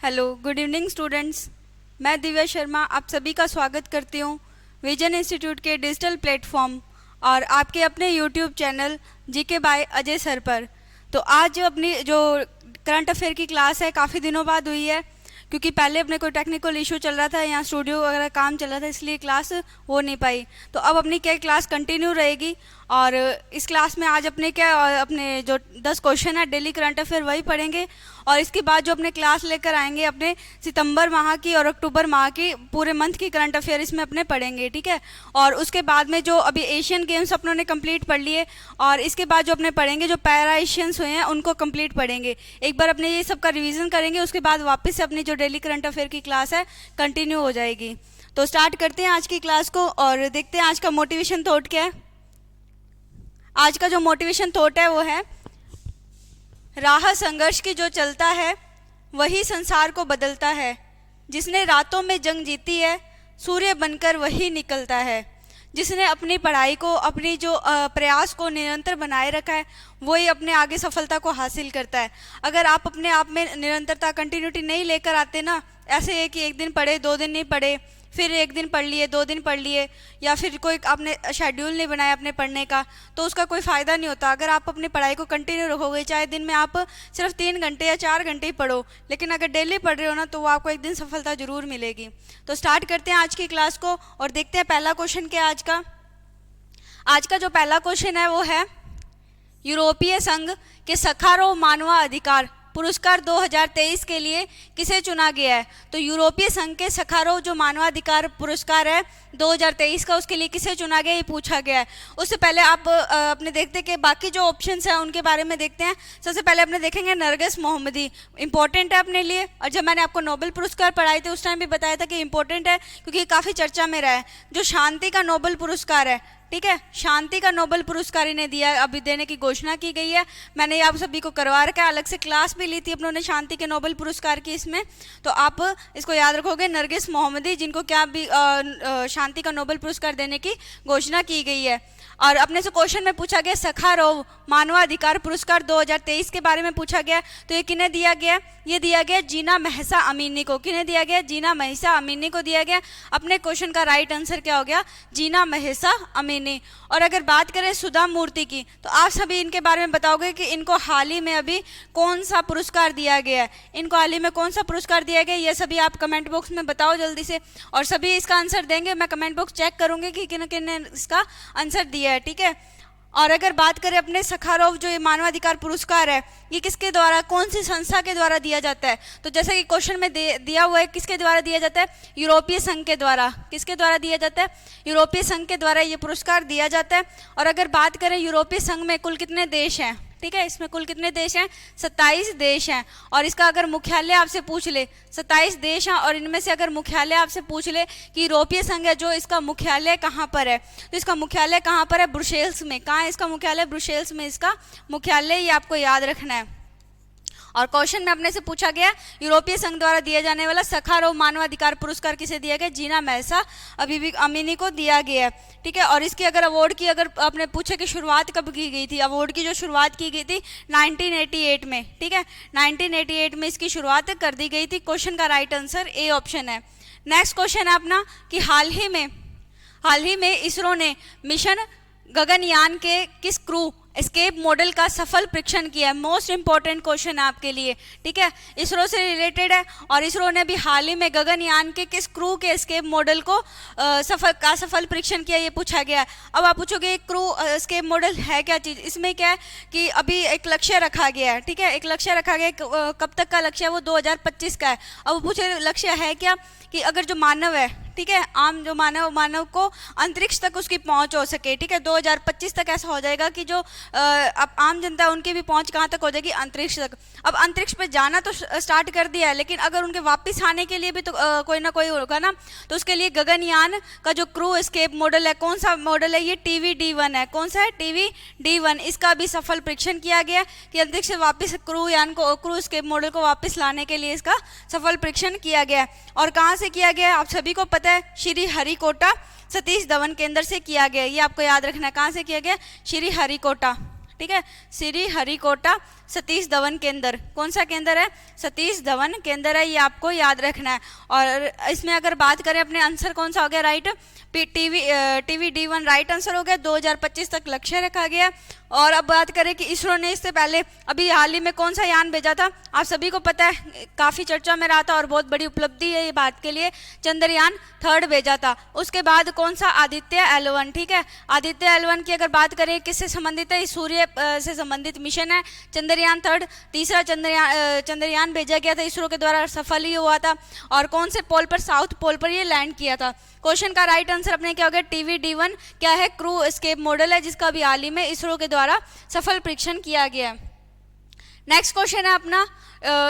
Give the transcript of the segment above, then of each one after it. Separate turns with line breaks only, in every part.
Hello, good evening students. मैं दिव्या शर्मा आप सभी का स्वागत करती हूँ विजन इंस्टीट्यूट के डिजिटल प्लेटफॉर्म और आपके अपने YouTube channel GK by Ajay sir पर। तो आज अपनी जो करंट अफेयर की क्लास है काफ़ी दिनों बाद हुई है, क्योंकि पहले अपने कोई टेक्निकल इशू चल रहा था, यहाँ स्टूडियो वगैरह काम चल रहा था, इसलिए क्लास हो नहीं पाई। तो अब अपनी क्या क्लास कंटिन्यू रहेगी और इस क्लास में आज अपने जो 10 क्वेश्चन है डेली करंट अफेयर वही पढ़ेंगे। और इसके बाद जो अपने क्लास लेकर आएंगे अपने सितंबर माह की और अक्टूबर माह की पूरे मंथ की करंट अफेयर इसमें अपने पढ़ेंगे, ठीक है। और उसके बाद में जो अभी एशियन गेम्स अपनों ने कंप्लीट पढ़ लिए और इसके बाद जो अपने पढ़ेंगे जो पैरा एशियंस हुए हैं उनको कंप्लीट पढ़ेंगे। एक बार अपने ये सब का रिवीजन करेंगे, उसके बाद वापस से अपनी जो डेली करंट अफेयर की क्लास है कंटिन्यू हो जाएगी। तो स्टार्ट करते हैं आज की क्लास को और देखते हैं आज का मोटिवेशन थॉट क्या है। आज का जो मोटिवेशन थॉट है वो है, राह संघर्ष की जो चलता है वही संसार को बदलता है। जिसने रातों में जंग जीती है सूर्य बनकर वही निकलता है। जिसने अपनी पढ़ाई को, अपनी जो प्रयास को निरंतर बनाए रखा है वही अपने आगे सफलता को हासिल करता है। अगर आप अपने आप में निरंतरता, कंटिन्यूटी नहीं लेकर आते ना, ऐसे है कि एक दिन पढ़े, 2 दिन नहीं पढ़े, फिर एक दिन पढ़ लिए, 2 दिन पढ़ लिए, या फिर कोई आपने शेड्यूल नहीं बनाया अपने पढ़ने का, तो उसका कोई फ़ायदा नहीं होता। अगर आप अपनी पढ़ाई को कंटिन्यू रखोगे, चाहे दिन में आप सिर्फ 3 घंटे या 4 घंटे ही पढ़ो, लेकिन अगर डेली पढ़ रहे हो ना तो वो आपको एक दिन सफलता जरूर मिलेगी। तो स्टार्ट करते हैं आज की क्लास को और देखते हैं पहला क्वेश्चन क्या है आज का। आज का जो पहला क्वेश्चन है वो है, यूरोपीय संघ के सखारोव मानवाधिकार पुरस्कार 2023 के लिए किसे चुना गया है। तो यूरोपीय संघ के सखारोव जो मानवाधिकार पुरस्कार है 2023 का, उसके लिए किसे चुना गया ये पूछा गया है। उससे पहले आप अपने देखते कि बाकी जो ऑप्शंस हैं उनके बारे में देखते हैं। सबसे पहले अपने देखेंगे नरगिस मोहम्मदी, इंपॉर्टेंट है अपने लिए। और जब मैंने आपको नोबेल पुरस्कार पढ़ाए थे उस टाइम भी बताया था कि इंपॉर्टेंट है, क्योंकि काफ़ी चर्चा में रहा है। जो शांति का नोबेल पुरस्कार है, ठीक है, शांति का नोबेल पुरस्कार इन्हें दिया, अभी देने की घोषणा की गई है। मैंने ये आप सभी को करवा रखा है, अलग से क्लास भी ली थी अपनों ने शांति के नोबेल पुरस्कार की इसमें। तो आप इसको याद रखोगे, नरगिस मोहम्मदी, जिनको क्या भी शांति का नोबेल पुरस्कार देने की घोषणा की गई है। और अपने से क्वेश्चन में पूछा गया सखारोव मानवाधिकार पुरस्कार 2023 के बारे में पूछा गया, तो ये किन्हें दिया गया? ये दिया गया जीना महसा अमीनी को। किन्हें दिया गया? जीना महसा अमीनी को दिया गया। अपने क्वेश्चन का राइट आंसर क्या हो गया? जीना महसा अमीनी। और अगर बात करें सुधा मूर्ति की, तो आप सभी इनके बारे में बताओगे कि इनको हाल ही में अभी कौन सा पुरस्कार दिया गया है। इनको हाल ही में कौन सा पुरस्कार दिया गया, ये सभी आप कमेंट बॉक्स में बताओ जल्दी से। और सभी इसका आंसर देंगे, मैं कमेंट बॉक्स चेक करूंगी कि किन किन ने इसका आंसर दिया है, ठीक है। और अगर बात करें अपने सखारोव जो ये मानवाधिकार पुरस्कार है, ये किसके द्वारा, कौन सी संस्था के द्वारा दिया जाता है? तो जैसे कि क्वेश्चन में दिया हुआ है, किसके द्वारा दिया जाता है? यूरोपीय संघ के द्वारा। किसके द्वारा दिया जाता है? यूरोपीय संघ के द्वारा ये पुरस्कार दिया जाता है। और अगर बात करें यूरोपीय संघ में कुल कितने देश हैं, ठीक है, इसमें कुल कितने देश हैं? 27 देश हैं। और इसका अगर मुख्यालय आपसे पूछ ले, 27 देश हैं और इनमें से अगर मुख्यालय आपसे पूछ ले कि यूरोपीय संघ है जो, इसका मुख्यालय कहाँ पर है, तो इसका मुख्यालय कहाँ पर है? ब्रुसेल्स में। कहाँ है इसका मुख्यालय? ब्रुसेल्स में इसका मुख्यालय, ये आपको याद रखना है। और क्वेश्चन में अपने से पूछा गया यूरोपीय संघ द्वारा दिया जाने वाला सखारोव मानवाधिकार पुरस्कार किसे दिया गया? जीना महसा अमीनी को दिया गया है, ठीक है। और इसकी अगर अवार्ड की अगर आपने पूछे कि शुरुआत कब की गई थी, अवार्ड की जो शुरुआत की गई थी 1988 में, ठीक है, 1988 में इसकी शुरुआत कर दी गई थी। क्वेश्चन का राइट आंसर ए ऑप्शन है। नेक्स्ट क्वेश्चन है अपना कि हाल ही में इसरो ने मिशन गगनयान के किस क्रू एस्केप मॉडल का सफल परीक्षण किया है? मोस्ट इंपॉर्टेंट क्वेश्चन है आपके लिए, ठीक है, इसरो से रिलेटेड है। और इसरो ने भी हाल ही में गगनयान के किस क्रू के एस्केप मॉडल को सफल परीक्षण किया, ये पूछा गया है। अब आप पूछोगे क्रू एस्केप मॉडल है क्या चीज़? इसमें क्या है कि अभी एक लक्ष्य रखा गया है, ठीक है, एक लक्ष्य रखा गया है। कब तक का लक्ष्य है? वो 2025 का है। अब पूछे लक्ष्य है क्या कि अगर जो मानव है, ठीक है, आम जो मानव को अंतरिक्ष तक उसकी पहुंच हो सके, ठीक है, 2025 तक ऐसा हो जाएगा कि जो अब आम जनता है उनकी भी पहुंच कहाँ तक हो जाएगी? अंतरिक्ष तक। अब अंतरिक्ष पे जाना तो स्टार्ट कर दिया है, लेकिन अगर उनके वापस आने के लिए भी तो कोई ना कोई होगा ना, तो उसके लिए गगनयान का जो क्रू एस्केप मॉडल है, कौन सा मॉडल है? ये TVD-1 है। कौन सा है? TVD-1। इसका भी सफल परीक्षण किया गया कि अंतरिक्ष से वापस क्रू एस्केप मॉडल को वापस लाने के लिए इसका सफल परीक्षण किया गया। और कहाँ से किया गया? आप सभी को पता है, श्री हरिकोटा सतीश धवन केंद्र से किया गया। ये आपको याद रखना है, कहाँ से किया गया? श्री हरिकोटा, ठीक है, श्री हरिकोटा सतीश धवन केंद्र, कौन सा केंद्र है, सतीश धवन केंद्र है, ये आपको याद रखना है। और इसमें अगर बात करें अपने आंसर कौन सा हो गया right, TV D1 right answer हो गया। 2025 तक लक्ष्य रखा गया। और अब बात करें कि इसरो ने इससे पहले अभी हाल ही में कौन सा यान भेजा था, आप सभी को पता है, काफ़ी चर्चा में रहा था और बहुत बड़ी उपलब्धि है ये बात के लिए, चंद्रयान 3 भेजा था। उसके बाद कौन सा, आदित्य L1, ठीक है। आदित्य L1 की अगर बात करें किससे संबंधित है, सूर्य से संबंधित मिशन है। चंद्रयान 3 तीसरा चंद्रयान भेजा गया था इसरो के द्वारा, सफल ही हुआ था। और कौन से पोल पर, साउथ पोल पर ये लैंड किया था। क्वेश्चन का राइट आंसर अपने क्या हो गया, टीवी D1 क्या है, क्रू एस्केप मॉडल है, जिसका अभी हाल ही में इसरो के द्वारा सफल परीक्षण किया गया है। नेक्स्ट क्वेश्चन है अपना,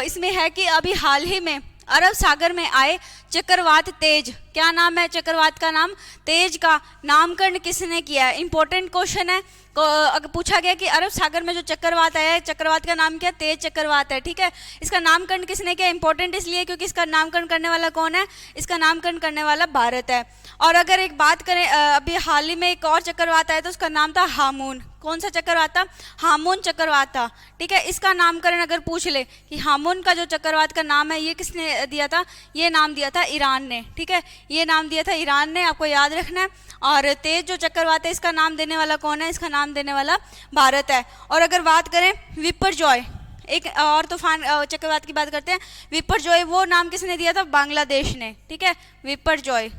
इसमें है कि अभी हाल ही में अरब सागर में आए चक्रवात तेज, क्या नाम है चक्रवात का नाम, तेज का नामकरण किसने किया है। इंपॉर्टेंट क्वेश्चन है, अगर पूछा गया कि अरब सागर में जो चक्रवात आया है, चक्रवात का नाम क्या, तेज चक्रवात है, ठीक है। इसका नामकरण किसने किया, इंपॉर्टेंट इसलिए क्योंकि इसका नामकरण करने वाला कौन है, इसका नामकरण करने वाला भारत है। और अगर एक बात करें, अभी हाल ही में एक और चक्रवात आया तो उसका नाम था हामून, कौन सा चक्रवात था, हामून चक्रवात था, ठीक है। इसका नामकरण अगर पूछ ले कि हामून का जो चक्रवात का नाम है ये किसने दिया था, ये नाम दिया था ईरान ने, ठीक है, ये नाम दिया था ईरान ने, आपको याद रखना है। और तेज जो चक्रवात है इसका नाम देने वाला कौन है, इसका नाम देने वाला भारत है। और अगर बात करें विपरजॉय, एक और तूफान चक्रवात की बात करते हैं, विपरजॉय वो नाम किसने दिया था, बांग्लादेश ने, ठीक है, विपरजॉय,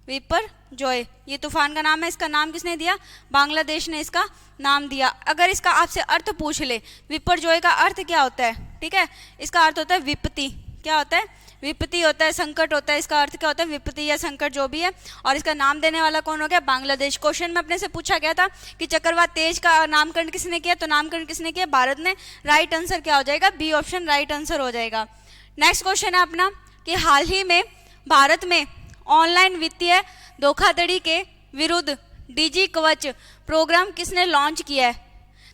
विपरजॉय ये तूफान का नाम है, इसका नाम किसने दिया, बांग्लादेश ने इसका नाम दिया। अगर इसका आपसे अर्थ पूछ ले, विपरजॉय का अर्थ क्या होता है, ठीक है, इसका अर्थ होता है विपत्ति, क्या होता है, विपत्ति होता है, संकट होता है, इसका अर्थ क्या होता है, विपत्ति या संकट जो भी है। और इसका नाम देने वाला कौन हो गया, बांग्लादेश। क्वेश्चन में अपने से पूछा गया था कि चक्रवात तेज का नामकरण किसने किया, तो नामकरण किसने किया, भारत ने। राइट आंसर क्या हो जाएगा, बी ऑप्शन राइट आंसर हो जाएगा। नेक्स्ट क्वेश्चन है अपना कि हाल ही में भारत में ऑनलाइन वित्तीय धोखाधड़ी के विरुद्ध DG कवच प्रोग्राम किसने लॉन्च किया है।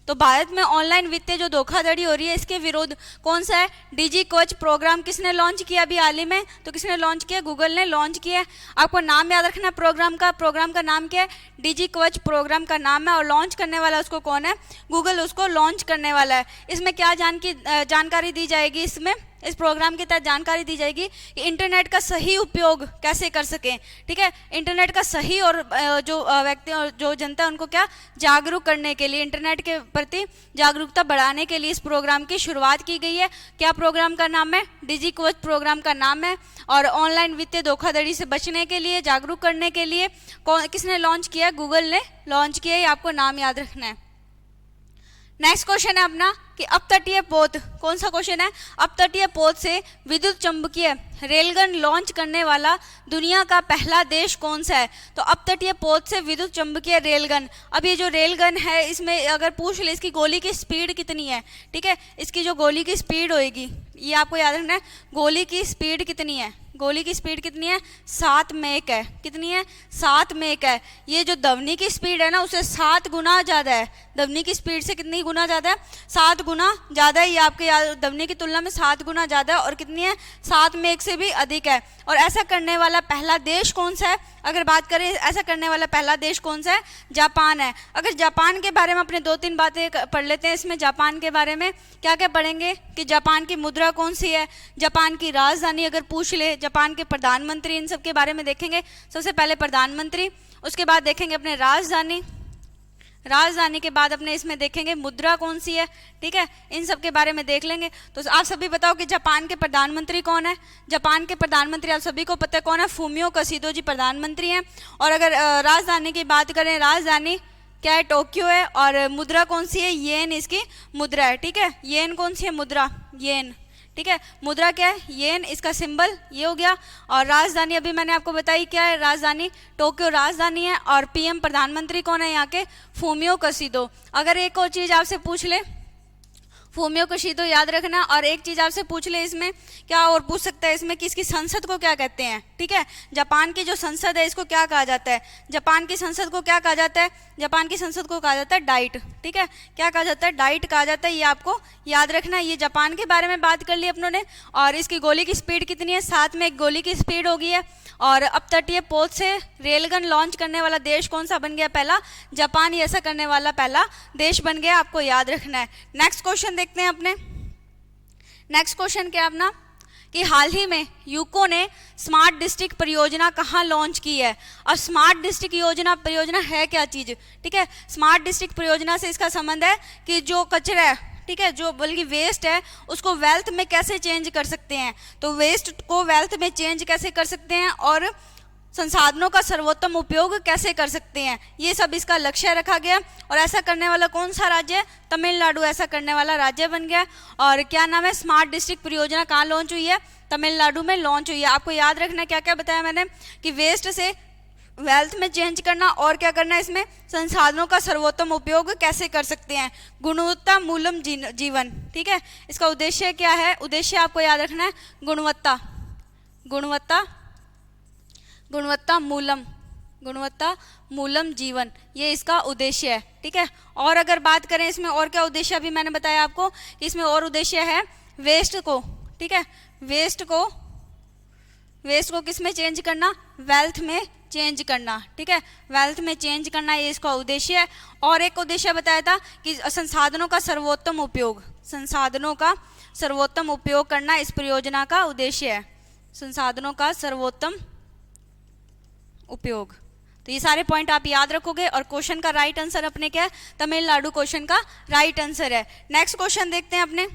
तो भारत में ऑनलाइन वित्तीय जो धोखाधड़ी हो रही है इसके विरुद्ध कौन सा है, DG कवच प्रोग्राम किसने लॉन्च किया अभी हाल ही में, तो किसने लॉन्च किया, गूगल ने लॉन्च किया है। आपको नाम याद रखना प्रोग्राम का नाम क्या है, DG कवच प्रोग्राम का नाम है। और लॉन्च करने वाला उसको कौन है, गूगल उसको लॉन्च करने वाला है। इसमें क्या जानकारी दी जाएगी, इसमें इस प्रोग्राम के तहत जानकारी दी जाएगी कि इंटरनेट का सही उपयोग कैसे कर सकें, ठीक है, इंटरनेट का सही और जो व्यक्ति और जो जनता है उनको क्या जागरूक करने के लिए, इंटरनेट के प्रति जागरूकता बढ़ाने के लिए इस प्रोग्राम की शुरुआत की गई है। क्या प्रोग्राम का नाम है, DG कवच प्रोग्राम का नाम है। और ऑनलाइन वित्तीय धोखाधड़ी से बचने के लिए, जागरूक करने के लिए किसने लॉन्च किया, गूगल ने लॉन्च किया, ये आपको नाम याद रखना है। नेक्स्ट क्वेश्चन है अपना कि अपतटीय पोत, कौन सा क्वेश्चन है, अपतटीय पोत से विद्युत चुंबकीय रेलगन लॉन्च करने वाला दुनिया का पहला देश कौन सा है। तो अपतटीय पोत से विद्युत चुंबकीय रेलगन, अब ये जो रेलगन है इसमें अगर पूछ ले इसकी गोली की स्पीड कितनी है, ठीक है, इसकी जो गोली की स्पीड होएगी ये आपको याद रखना है, गोली की स्पीड कितनी है, गोली की स्पीड कितनी है, 7 मैक है, कितनी है, 7 मैक है। ये जो ध्वनि की स्पीड है ना उससे 7 गुना ज़्यादा है, ध्वनि की स्पीड से कितनी गुना ज़्यादा है, 7 गुना ज़्यादा है। ये आपके ध्वनि की तुलना में 7 गुना ज़्यादा है और कितनी है, 7 मैक से भी अधिक है। और ऐसा करने वाला पहला देश कौन सा है, अगर बात करें ऐसा करने वाला पहला देश कौन सा है, जापान है। अगर जापान के बारे में अपने 2-3 बातें पढ़ लेते हैं इसमें, जापान के बारे में क्या क्या पढ़ेंगे कि जापान की मुद्रा कौन सी है, जापान की राजधानी अगर पूछ ले, जापान के प्रधानमंत्री, इन सब के बारे में देखेंगे। सबसे पहले प्रधानमंत्री, उसके बाद देखेंगे अपने राजधानी, राजधानी के बाद अपने इसमें देखेंगे मुद्रा कौन सी है, ठीक है, इन सब के बारे में देख लेंगे। तो आप सभी बताओ कि जापान के प्रधानमंत्री कौन है। जापान के प्रधानमंत्री आप सभी को पता है कौन है, फूमियो कसीदो जी प्रधानमंत्री हैं। और अगर राजधानी की बात करें, राजधानी क्या है, टोक्यो है। और मुद्रा कौन सी है, येन इसकी मुद्रा है, ठीक है, येन कौन सी है मुद्रा, येन, ठीक है, मुद्रा क्या है, येन, इसका सिंबल ये हो गया। और राजधानी अभी मैंने आपको बताई क्या है, राजधानी टोक्यो राजधानी है। और PM प्रधानमंत्री कौन है यहाँ के, फूमियो कसीदो। अगर एक और चीज़ आपसे पूछ ले, फूमियो कोशिदो याद रखना। और एक चीज आपसे पूछ ले इसमें क्या और पूछ सकता है इसमें कि इसकी संसद को क्या कहते हैं, ठीक है। जापान की जो संसद है इसको क्या कहा जाता है, जापान की संसद को क्या कहा जाता है, जापान की संसद को कहा जाता है डाइट, ठीक है। क्या कहा जाता है, डाइट कहा जाता है, ये आपको याद रखना। ये जापान के बारे में बात कर ली अपनों ने। और इसकी गोली की स्पीड कितनी है, 7 में एक गोली की स्पीड हो गई है। और अब तटीय पोत से रेलगन लॉन्च करने वाला देश कौन सा बन गया, पहला जापान ही ऐसा करने वाला पहला देश बन गया, आपको याद रखना है। नेक्स्ट क्वेश्चन देखते हैं अपने। नेक्स्ट क्वेश्चन क्या अपना कि हाल ही में यूको ने स्मार्ट डिस्ट्रिक्ट परियोजना कहाँ लॉन्च की है। और स्मार्ट डिस्ट्रिक्ट परियोजना है क्या चीज, ठीक है। स्मार्ट डिस्ट्रिक्ट परियोजना से इसका संबंध है कि जो कचरा है, ठीक है, जो बल्कि वेस्ट है उसको वेल्थ में कैसे चेंज कर सकते हैं। तो वेस्ट को वेल्थ में चेंज कैसे कर सकते हैं और संसाधनों का सर्वोत्तम उपयोग कैसे कर सकते हैं, ये सब इसका लक्ष्य रखा गया। और ऐसा करने वाला कौन सा राज्य है, तमिलनाडु ऐसा करने वाला राज्य बन गया। और क्या नाम है, स्मार्ट डिस्ट्रिक्ट परियोजना कहाँ लॉन्च हुई है, तमिलनाडु में लॉन्च हुई है। आपको याद रखना क्या क्या बताया मैंने कि वेस्ट से वेल्थ में चेंज करना और क्या करना है इसमें, संसाधनों का सर्वोत्तम उपयोग कैसे कर सकते हैं, गुणवत्ता मूलम जीवन, ठीक है। इसका उद्देश्य क्या है, उद्देश्य आपको याद रखना है गुणवत्ता, गुणवत्ता, गुणवत्ता मूलम जीवन, ये इसका उद्देश्य है, ठीक है। और अगर बात करें इसमें और क्या उद्देश्य, अभी मैंने बताया आपको कि इसमें और उद्देश्य है वेस्ट को, ठीक है, वेस्ट को किस में चेंज करना, वेल्थ में चेंज करना, ठीक है, वेल्थ में चेंज करना, ये इसका उद्देश्य है। और एक उद्देश्य बताया था कि संसाधनों का सर्वोत्तम उपयोग, संसाधनों का सर्वोत्तम उपयोग करना इस परियोजना का उद्देश्य है, संसाधनों का सर्वोत्तम उपयोग। तो ये सारे पॉइंट आप याद रखोगे। और क्वेश्चन का राइट आंसर अपने क्या है, तमिलनाडु क्वेश्चन का राइट आंसर है। नेक्स्ट क्वेश्चन देखते हैं अपने।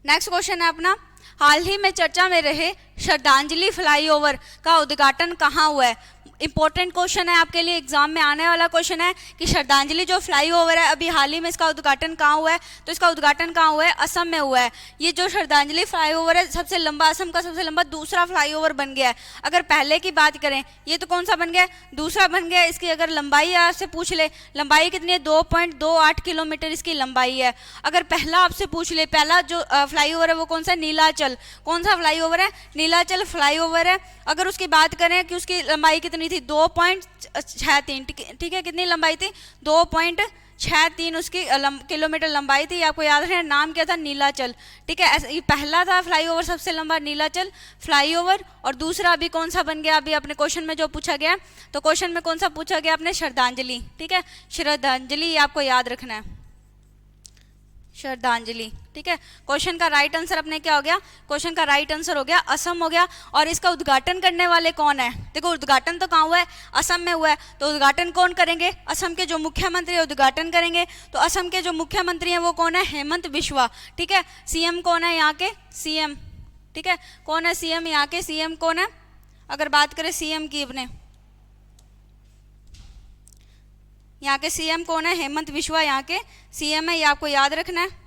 नेक्स्ट क्वेश्चन है अपना, हाल ही में चर्चा में रहे श्रद्धांजलि फ्लाईओवर का उद्घाटन कहाँ हुआ है। इंपॉर्टेंट क्वेश्चन है आपके लिए, एग्जाम में आने वाला क्वेश्चन है कि श्रद्धांजलि जो फ्लाईओवर है अभी हाल ही में इसका उद्घाटन कहाँ हुआ है। तो इसका उद्घाटन कहाँ हुआ है, असम में हुआ है। ये जो श्रद्धांजलि फ्लाईओवर है सबसे लंबा, असम का सबसे लंबा दूसरा फ्लाईओवर बन गया है। अगर पहले की बात करें, ये तो कौन सा बन गया, दूसरा बन गया। इसकी अगर लंबाई आपसे पूछ ले, लंबाई कितनी है, 2.28 किलोमीटर इसकी लंबाई है। अगर पहला आपसे पूछ ले, पहला जो फ्लाईओवर है वो कौन सा, नीलाचल, कौन सा फ्लाईओवर है, नीलाचल फ्लाईओवर है। अगर उसकी बात करें कि उसकी लंबाई कितनी थी, 2.63, ठीक है, कितनी लंबाई थी, 2.63 उसकी किलोमीटर लंबाई थी। आपको याद है नाम क्या था, नीलाचल, ठीक है। ये पहला था फ्लाईओवर सबसे लंबा नीलाचल फ्लाईओवर। और दूसरा अभी कौन सा बन गया, अभी अपने क्वेश्चन में जो पूछा गया, तो क्वेश्चन में कौन सा पूछा गया आपने, श्रद्धांजलि, ठीक है, श्रद्धांजलि, ये आपको याद रखना है, श्रद्धांजलि, ठीक है। क्वेश्चन का राइट आंसर अपने क्या हो गया, क्वेश्चन का राइट आंसर हो गया असम हो गया। और इसका उद्घाटन करने वाले कौन है, देखो उद्घाटन तो कहाँ हुआ है, असम में हुआ है। तो उद्घाटन कौन करेंगे, असम के जो मुख्यमंत्री उद्घाटन करेंगे। तो असम के जो मुख्यमंत्री हैं वो कौन है, हेमंत बिश्वा, ठीक है। सीएम कौन है यहाँ के, सीएम, ठीक है, कौन है सीएम यहाँ के, सीएम कौन है, अगर बात करें सीएम की अपने, यहाँ के सीएम कौन है, हेमंत बिश्वा यहाँ के सीएम है, ये आपको याद रखना है।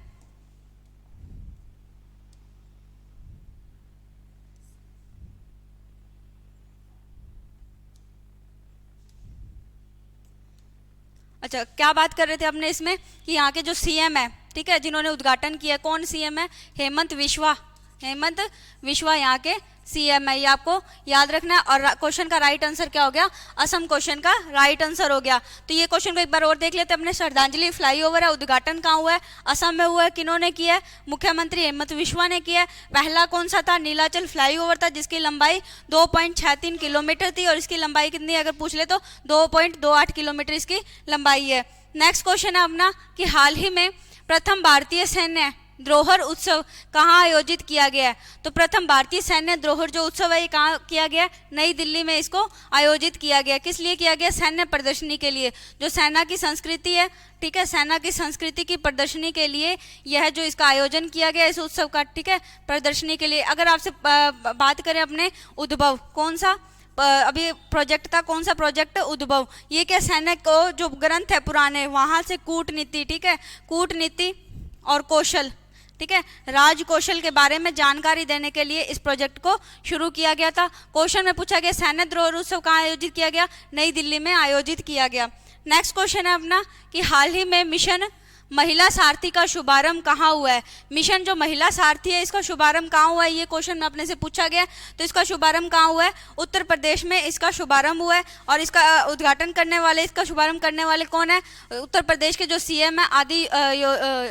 अच्छा, क्या बात कर रहे थे अपने इसमें कि यहाँ के जो सीएम है, ठीक है, जिन्होंने उद्घाटन किया, कौन सीएम है, हेमंत बिश्वा, हेमंत बिश्वा यहाँ के सीएम है, ये आपको याद रखना है। और क्वेश्चन का राइट आंसर क्या हो गया, असम क्वेश्चन का राइट आंसर हो गया। तो ये क्वेश्चन को एक बार और देख लेते हैं अपने। श्रद्धांजलि फ्लाईओवर है, उद्घाटन कहाँ हुआ है, असम में हुआ है। किन्होंने किया है, मुख्यमंत्री हेमंत बिश्वा ने किया है। पहला कौन सा था, नीलाचल फ्लाईओवर था, जिसकी लंबाई 2.63 किलोमीटर थी। और इसकी लंबाई कितनी अगर पूछ ले तो 2.28 किलोमीटर इसकी लंबाई है। नेक्स्ट क्वेश्चन है अपना कि हाल ही में प्रथम भारतीय सैन्य द्रोहर उत्सव कहाँ आयोजित किया गया है। तो प्रथम भारतीय सैन्य द्रोहर जो उत्सव है ये कहाँ किया गया, नई दिल्ली में इसको आयोजित किया गया। किस लिए किया गया, सैन्य प्रदर्शनी के लिए, जो सेना की संस्कृति है, ठीक है, सेना की संस्कृति की प्रदर्शनी के लिए यह जो इसका आयोजन किया गया इस उत्सव का, ठीक है, प्रदर्शनी के लिए। अगर आपसे बात करें अपने उद्भव, कौन सा अभी प्रोजेक्ट था, कौन सा प्रोजेक्ट, उद्भव, ये क्या सैनिक को जो ग्रंथ है पुराने वहाँ से कूटनीति, ठीक है, कूटनीति और कौशल, ठीक है, राज कौशल के बारे में जानकारी देने के लिए इस प्रोजेक्ट को शुरू किया गया था। क्वेश्चन में पूछा गया सैन्य द्रोह उत्सव कहाँ आयोजित किया गया, नई दिल्ली में आयोजित किया गया। नेक्स्ट क्वेश्चन है अपना कि हाल ही में मिशन महिला सारथी का शुभारंभ कहाँ हुआ है? मिशन जो महिला सारथी है इसका शुभारंभ कहाँ हुआ है? ये क्वेश्चन में अपने से पूछा गया। तो इसका शुभारंभ कहाँ हुआ है? उत्तर प्रदेश में इसका शुभारंभ हुआ है। और इसका उद्घाटन करने वाले, इसका शुभारंभ करने वाले कौन है? उत्तर प्रदेश के जो सीएम है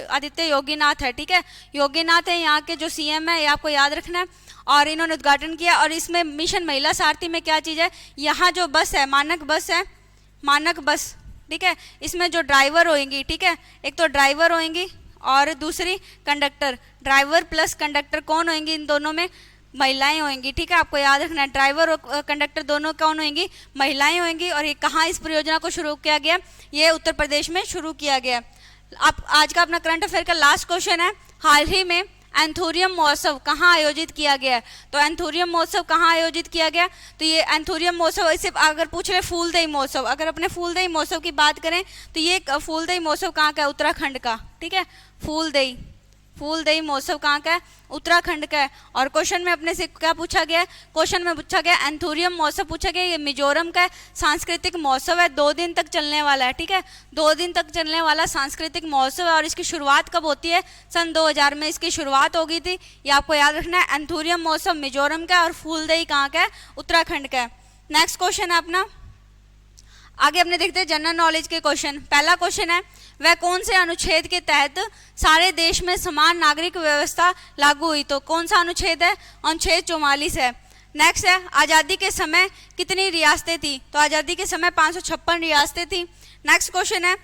आदित्य योगीनाथ है। ठीक है, योगीनाथ है यहाँ के जो सीएम है, ये आपको याद रखना है। और इन्होंने उद्घाटन किया। और इसमें मिशन महिला सारथी में क्या चीज़ है? यहाँ जो बस है, मानक बस है, मानक बस। ठीक है, इसमें जो ड्राइवर होंगी, ठीक है, एक तो ड्राइवर होंगी और दूसरी कंडक्टर। ड्राइवर प्लस कंडक्टर कौन होंगी? इन दोनों में महिलाएं होंगी। ठीक है, आपको याद रखना है, ड्राइवर और कंडक्टर दोनों कौन होंगी? महिलाएं होंगी। और ये कहाँ इस परियोजना को शुरू किया गया? ये उत्तर प्रदेश में शुरू किया गया। आप आज का अपना करंट अफेयर का लास्ट क्वेश्चन है, हाल ही में एंथोरियम महोत्सव कहाँ आयोजित किया गया? तो एंथोरियम महोत्सव कहाँ आयोजित किया गया? तो ये एंथोरियम महोत्सव, इसे अगर पूछ रहे फूलदेई महोत्सव, अगर अपने फूलदेई महोत्सव की बात करें तो ये फूलदेई महोत्सव कहाँ का है? उत्तराखंड का। ठीक है, फूलदेई महोत्सव कहाँ का है? उत्तराखंड का है। और क्वेश्चन में अपने से क्या पूछा गया है? क्वेश्चन में पूछा गया एंथोरियम महोत्सव पूछा गया। ये मिजोरम का सांस्कृतिक महोत्सव है, 2 दिन तक चलने वाला है। ठीक है, 2 दिन तक चलने वाला सांस्कृतिक महोत्सव है। और इसकी शुरुआत कब होती है? सन 2000 में इसकी शुरुआत हो गई थी। ये आपको याद रखना है। एंथोरियम महोत्सव मिजोरम का है और फूलदेई कहाँ का है? उत्तराखंड का है। नेक्स्ट क्वेश्चन है अपना, आगे अपने देखते हैं जनरल नॉलेज के क्वेश्चन। पहला क्वेश्चन है, वह कौन से अनुच्छेद के तहत सारे देश में समान नागरिक व्यवस्था लागू हुई? तो कौन सा अनुच्छेद है? अनुच्छेद 44 है। नेक्स्ट है, आज़ादी के समय कितनी रियासतें थी? तो आज़ादी के समय 556 रियासतें थी। नेक्स्ट क्वेश्चन है,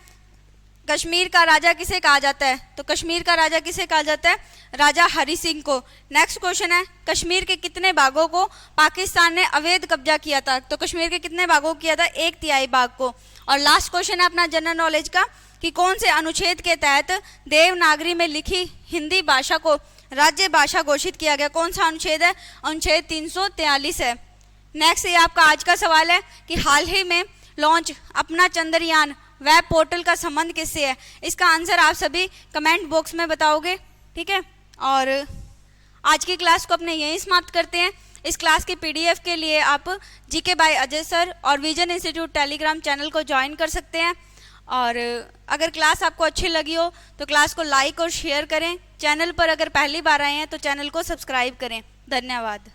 कश्मीर का राजा किसे कहा जाता है? तो कश्मीर का राजा किसे कहा जाता है? राजा हरि सिंह को। नेक्स्ट क्वेश्चन है, कश्मीर के कितने भागों को पाकिस्तान ने अवैध कब्जा किया था? तो कश्मीर के कितने भागों को किया था? 1/3 भाग को। और लास्ट क्वेश्चन है अपना जनरल नॉलेज का, कि कौन से अनुच्छेद के तहत देवनागरी में लिखी हिंदी भाषा को राज्य भाषा घोषित किया गया? कौन सा अनुच्छेद है? अनुच्छेद 343 है। नेक्स्ट ये आपका आज का सवाल है कि हाल ही में लॉन्च अपना चंद्रयान वेब पोर्टल का संबंध किससे है? इसका आंसर आप सभी कमेंट बॉक्स में बताओगे। ठीक है, और आज की क्लास को अपने यहीं समाप्त करते हैं। इस क्लास की पीडीएफ के लिए आप जीके बाय अजय सर और विजन इंस्टीट्यूट टेलीग्राम चैनल को ज्वाइन कर सकते हैं। और अगर क्लास आपको अच्छी लगी हो तो क्लास को लाइक और शेयर करें। चैनल पर अगर पहली बार आए हैं तो चैनल को सब्सक्राइब करें। धन्यवाद।